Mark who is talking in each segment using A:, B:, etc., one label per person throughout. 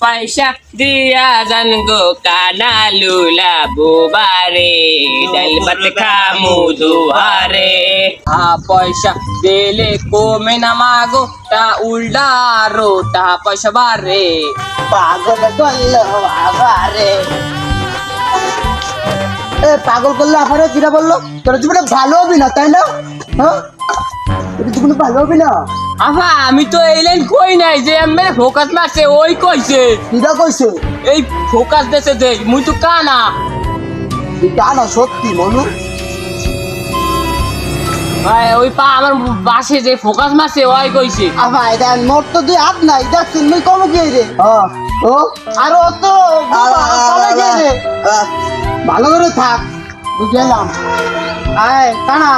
A: পয়সা দিয়া জান গো কানা লুলা বুবারে ডাল ভাত খামু দুহারে। পয়সা দিলে কমে না মাগো তা উল্টা আরো টাকা পয়সা বাড়ে।
B: পাগল করলো আবারে পাগল করলো আবারে কিরা বললো তোর জীবনে ভালো হবি না তাই না? হ্যাঁ তোর জীবনে ভালো হবি না।
A: আহা আমি তো এই লাইন কই নাই যে আমি ফোকাস মারছে ওই কইছে।
B: কিরা কইছে?
A: এই ফোকাস দেছে দে মুই তো কানা।
B: এটা না সত্যি মনু
A: ভাই ওই পা আমার বাসে যে ফোকাস মারছে ওই কইছে।
B: ভাই দেন মোট তো দুই হাত নাই দেখছেন মুই কম কি রে। ও আর ও তো কমে গে রে। ভালো করে থাক বুঝলাম। আয় কানা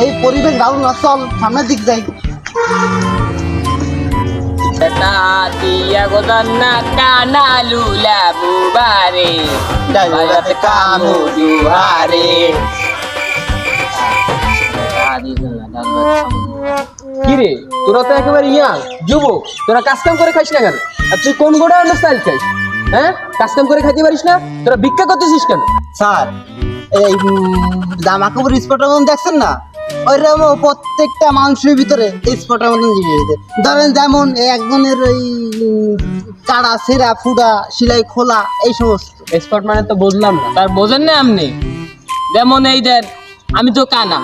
B: এই পরিবেশ ভালো না চল সামনের দিক যাই।
A: তা দিয়া গোদান্না কানা লুলা বুবারে ডাল ভাত খামু দুহারে।
C: কিরে তোরা তো একেবারে ইয়াং যুবক, তোরা কাজ কাম করে খাইস না কেন? আর তুই কোন গোড়া স্টাইল খাইস? হ্যাঁ কাজ কাম করে খাইতে পারিস না? তোরা ভিক্ষা করতেছিস কেন?
B: স্যার এই জামা কাপড় স্পটের মতন দেখছেন না ওইরকম প্রত্যেকটা মানুষের ভিতরে স্পটের মতন জিনিস আছে। ধরেন যেমন একজনের ওই কাড়া ছেঁড়া ফুটা সেলাই খোলা এই সমস্ত।
C: এক্সপার্ট মানে তো বুঝলাম না।
A: তার বোঝেন না আপনি? যেমন এই দেন আমি তো কানা,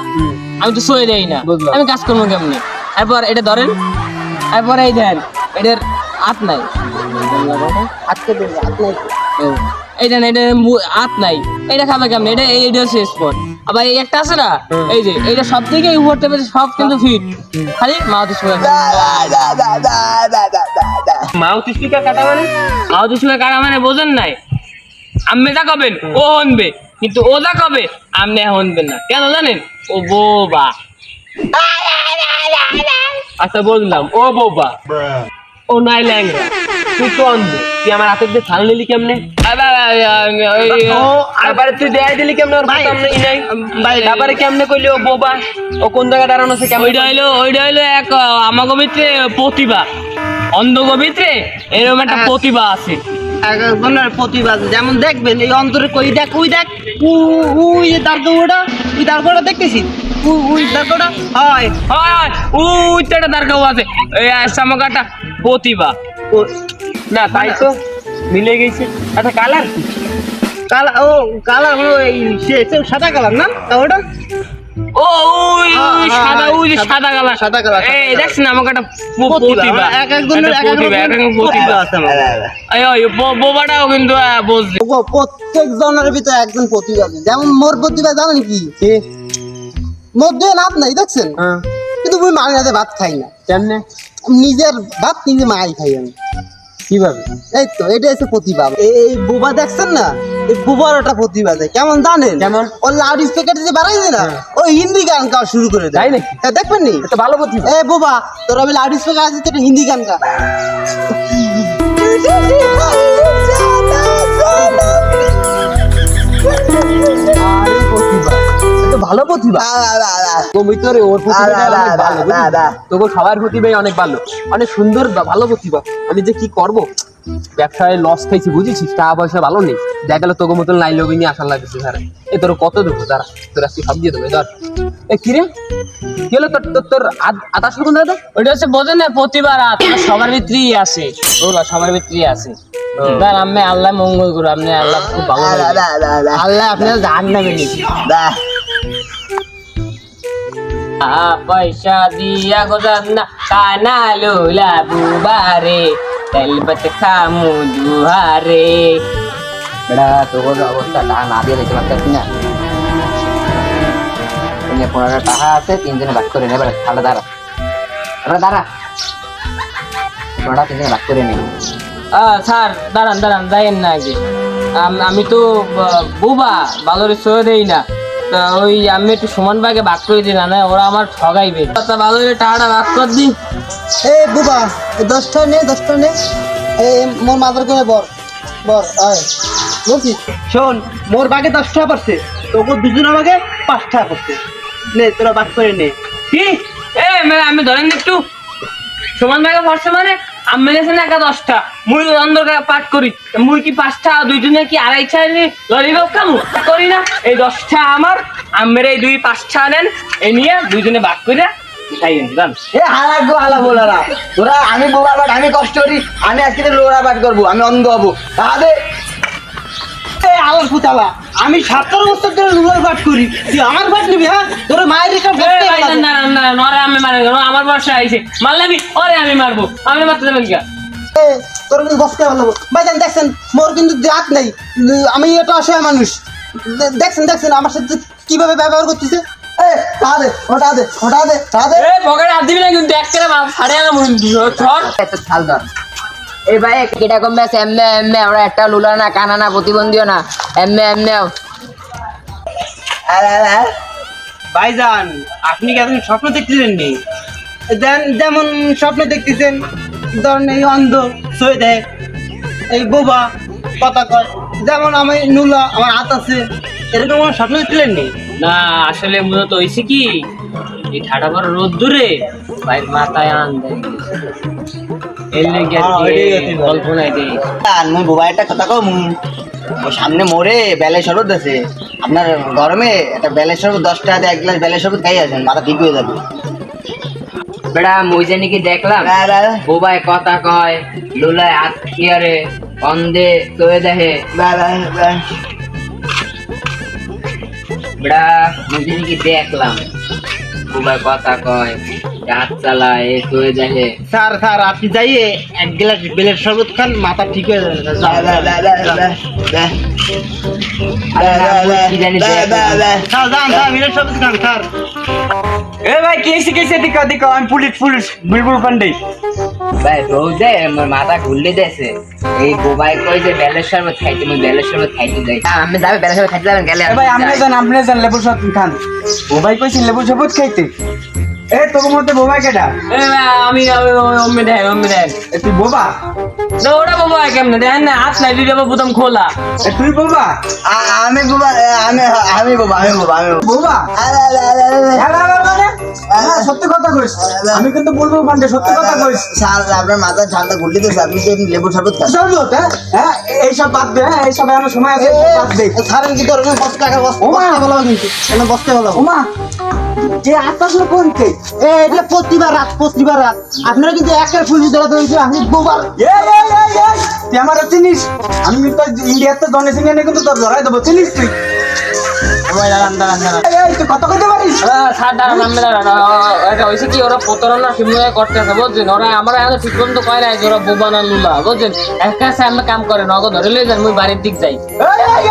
A: আমি তো সয়ে দেই না,
C: বুঝলাম।
A: আমি কাজ করবো কেমনি? এরপর এটা ধরেন, এরপর এই দেন এটার হাত নাই,
B: আজকে দেবে হাত নাই তো।
A: এই দেন এটা হাত নাই, এটা খাবে কেমনি? এটা এইটা হচ্ছে স্পট। আবার এই একটা আছে না এই যে এইটা সব থেকে উপর থেকে সব কিন্তু ফিট, খালি মাউথ স্পিকার। মাউথ স্পিকার কাটা মানে? মাউথ স্পিকার কাটা মানে বোঝেন নাই? আপনি যা কবেন ও শুনবে, কিন্তু ও যা কবে আপনি শুনবেন না। কেন জানেন? ও বোবা। আচ্ছা বুঝলাম, ও বোবা, ও নাই ল্যাংড়া, তুই তো অন্ধ। তুই আমার হাতের দিয়ে ছাল নিলি কেমনে? আবার তুই দেয় দিলি কেমনে? ওর সামনে নাই তারপরে কেমনে কইলি ও বোবা? ও কোন জায়গায় দাঁড়ানো আছে? ওইটা হইলো এক আমাকে ভিতরে প্রতিভা, অন্ধ ভিতরে এরকম একটা প্রতিভা আছে।
B: একজনের প্রতিবাদ যেমন দেখবেন এই অন্তরে কই দেখ ওই দেখ ওই যে দাঁড়টা ওই দাঁড়টা দেখতেছি ওই দাঁড়টা হয়
A: হয় ওই তো একটা দরকার আছে। এই আমাকে একটা প্রতিভা না, তাই তো মিলে গেছে। আচ্ছা কালার
B: কালা ও কালার হলো এই সাদা কালার না ওটা?
A: ও ওই সাদা, ওই যে সাদা কালার,
B: সাদা কালার।
A: এই দেখছেন আমাকে একটা প্রতিভা,
B: এক একজনের এক এক প্রতিভা আছে
A: বোবাটাও কিন্তু বুঝলি।
B: প্রত্যেক জনের ভিতরে একজন প্রতিভা আছে। যেমন মোর প্রতিভা জানেন কি? মোর দিয়ে লাভ নাই দেখছেন, কিন্তু আমি মায়ের হাতে ভাত খাই না।
C: কেমনে?
B: নিজের ভাত নিজে মাই খাই আমি।
C: কিভাবে?
B: এই তো এটা হচ্ছে প্রতিভা। এই বুবা দেখছেন না, এই বুবার একটা প্রতিভা আছে। কেমন জানেন?
C: কেমন?
B: ও লাউড স্পিকার যে বাড়াইছে না, ও হিন্দি গান গাওয়া শুরু করে দেয়।
C: তাই নাকি?
B: দেখবেন নি?
C: এটা ভালো প্রতিভা।
B: এ বুবা তোর আমি লাউড স্পিকার আছে, তুই হিন্দি গান গা।
C: ভালো প্রতিভা ভিতরে ওর তোকে সবার প্রতিভাই অনেক ভালো, অনেক সুন্দর ভালো প্রতিভা। আমি যে কি করব, ব্যবসায় লস খাইছি বুঝেছিস, টাকা পয়সা ভালো নেই। দেখা গেল তোকে মতন লাইন লোক নিয়ে আসার লাগছে স্যার। এ তোর কত দেবো? তারা তোর আজকে সব দিয়ে দেবে। ধর এ কিরে কি হলো তোর তোর তোর আতাশ কোন দাদা?
A: ওইটা হচ্ছে বোঝেন না প্রতিভা রাত সবার ভিতরেই আছে, ওরা সবার ভিতরেই আছে। তার আমি আল্লাহ মঙ্গল করো, আপনি আল্লাহ খুব ভালো
B: আল্লাহ আপনার জান নামে নিচ্ছি।
A: পয়সা দিয়া গোদান না কানা লোলা বুবারে ডাল ভাত খামু দুহারে।
D: এটা তোর অবস্থা টাকা না দিয়ে দেখতে পাচ্ছিস না? 15 টাকা আছে, 3 জনে ভাগ করে নেবে। তাহলে দাঁড়া দাঁড়া 15 3 জনে ভাগ করে নেবে।
A: স্যার দাঁড়ান দাঁড়ান, যাইয়েন না আগে। আমি তো বুবা ভালো রে সয়ে দেই না, তা ওই আমি একটু সমান ভাগে ভাগ করে দিই না, ওরা আমার ঠগাইবে। তা ভালো রে টাকাটা ভাগ করে দিই।
B: এ বুবা 10টা নে 10টা নে। এই মোর মাদার করে বর বর আয় বলছি শোন, মোর বাগে 10 টাকা পড়ছে, তোকে দুজনের বাগে 5 টাকা পড়ছে। নে তোরা ভাগ করে নে।
A: কি? আমি ধরেন একটু সমান ভাগে পড়ছে মানে আমি গেছেন একা 10টা মুই অন্ধর পাঠ করি মুই কি 5টা দুইজনে কি আড়াইটা ললিপপ কামু করি না এই 10টা আমার আমের এই 5টা নেন এই নিয়ে দুইজনে ভাগ করে খাই জান
B: এ হালা গো হালা বলারা তোরা আমি বোবা বাট আমি কষ্ট করি আমি আজকে লোড়া বাট করবো আমি অন্ধ হবো তাহলে এই আলার ফুতালা আমি 17 বছর ধরে লোড়া বাট করি তুই আমার বাট নিবি হ্যাঁ তোর মায়ের রেখা বসতে
A: না না না নরে আমি মারে আমার বর্ষা আইছে মারলাবি ওরে আমি মারবো আমি মারতে দেবেন কি
B: তোর কিন্তু বসতে ভালো ভাইজান দেখছেন মোর কিন্তু হাত নাই আমি এটা অসহায় মানুষ দেখছেন আমার সাথে কিভাবে ব্যবহার করতেছে এ ওটা দে
A: এ পকেটে হাত দিবি না কিন্তু এক করে ফাড়ে না মুন ধর
D: এত ছাল ধর এই ভাই কেটা কমবে আছে এমনে এমনে ওরা একটা লুলা না কানা না প্রতিবন্ধীও না এমনে এমনে
B: ভাইজান আপনি কি এখন স্বপ্ন দেখতেছেন নি যেমন স্বপ্ন দেখতেছেন ধরেন এই অন্ধ সয়ে দেয় এই বোবা কথা কয় যেমন আমি নুলা আমার হাত আছে এরকম কোনো স্বপ্ন দেখলেন নি
A: না আসলে মূলত হইছে কি এই ঠাডা বড় রোদ দূরে ভাই মাথায় আন দেয় এর লেগে কল্পনায় দেই
B: মুই বোবা একটা কথা কম ও সামনে মোড়ে বেলের শরবত আছে আপনার গরমে একটা বেলের শরবত 10 টাকা দিয়ে 1 গ্লাস বেলের শরবত খাই আছেন মাথা ঠিক হয়ে যাবে
D: বেড়া মুই জানি কি দেখলাম বোবায় কথা কয় লুলায় হাত কিয়ারে অন্ধে তোয়ে দেহে বেড়া মুই জানি কি দেখলাম বোবায় কথা কয় হাত চালায় তোয়ে দেহে
B: স্যার আপনি যাইয়ে 1 গ্লাস বেলের শরবত খান মাথা ঠিক হয়ে যাবে
D: কি জানি দেখলাম।
B: স্যার বেলের শরবত খান স্যার
C: এ ভাই কেসে দিকা আমি পুলিশ বুলবুল পান্ডে
D: ভাই রোজে আমার মাথা ঘুরলে দেছে এই বোবাই কই যে বেলের শরবত খাইতে মুই বেলের শরবত খাইতে যাই আমি যাবে বেলের শরবত খাইতে যাবেন গেলে
C: ভাই আপনি জান লেবুর শরবত খান ও ভাই কইছেন লেবুর শরবত খাইতে এ তোর মধ্যে বোবাই কেডা
A: এ আমি অম্মে দেন
C: এ তুই বোবা
A: না ওটা বাবা কেমনে দেখেন না হাত নাই দুইটা বোতাম খোলা
C: এ তুই বোবা
B: আমি বোবা আমি বোবা
C: বোবা সত্যি কথা কইস আমি কিন্তু বলবো পান্ডে সত্যি কথা কইস
B: স্যার আপনার মাথা ঠান্ডা ঘুরলি তো আপনি যে লেবু শরবত খান
C: শরবত হ্যাঁ এইসব বাদ দে হ্যাঁ এইসব এখনো সময় আছে বাদ দে
B: স্যার কি তোর 10 টাকা বসতে বলা কিন্তু এনে বসতে বলা
C: ওমা যে আত্মাসলো কোনতে
B: এটা প্রতিবার রাত আপনারা কিন্তু একের পুলিশ ধরা ধরেছে আমি বোবার
C: তুই আমার চিনিস আমি তো ইন্ডিয়াতে জনেছি নিয়ে কিন্তু তোর ধরাই দেবো চিনিস তুই তুই কত করতে পারিস
A: স্যার দাঁড়ান আমি দাঁড়ান এটা হয়েছে কি ওরা প্রতারণা ঠিকমতো করতেছে বুঝছেন ওরা আমরা এখন ঠিক মতো কয় নাই যে ওরা বোবা না লুলা বুঝছেন এক কাছে আমরা কাম করে নগদ ধরে লয়ে যান মুই বাড়ির দিক যাই
C: এই